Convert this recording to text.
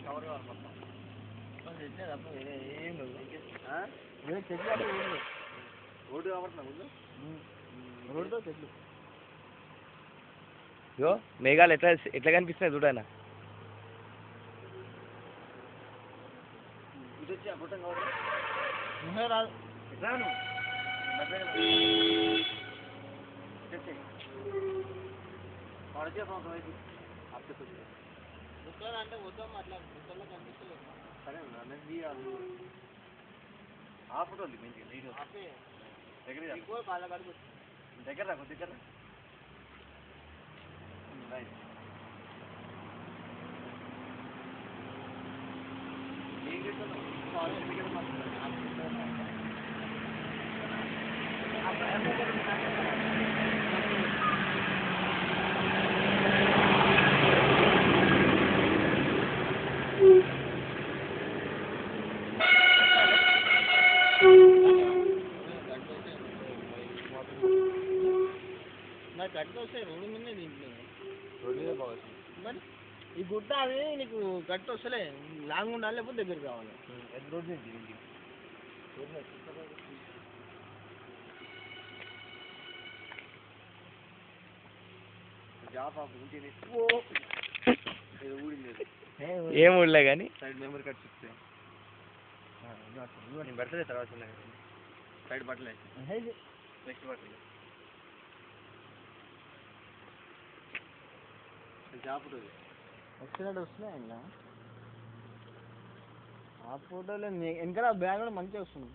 cover కావాలి మొత్తం చెట్లే తప్ప ఏం లేదు చెట్లు రోడ్డు కావట్లేదు ముందు రోడ్డుతో చెట్లు ఇగో మేఘాలు ఎట్లా ఎట్లా కనిపిస్తున్నాయి చూడనా ఇది వచ్చి ఆ గుట్టం కావాలి రాదు రాను అంటే వద్దాం అట్లా గుట్టల్లో కనిపిస్తలేదు సరే అన్నది ఆ ఫోటోలు మంచిగా దగ్గర కాళ్ళ కాడికి దగ్గర రాకు దగ్గర నాకు కట్టు వస్తాయి రోడ్డు మీదనే దీంట్లో రోడ్డు మీద బాగుంది మరి ఈ గుట్ట అది నీకు కట్టు వస్తలే లాంగ్ ఉండాలి లేకపోతే దగ్గర కావాలి రోడ్డు నుంచి ఏం ఊళ్ళే కానీ సైడ్ మెమరీ కార్డ్ చెప్తే నేను బట్టలే తర్వాత సైడ్ బట్టలే నెక్స్ట్ బట్టలే జాపుతుంది వచ్చినట్టు వస్తున్నాయి ఇంకా ఆ ఫోటోలో వెనకాల బ్యాగ్ కూడా మంచిగా వస్తుంది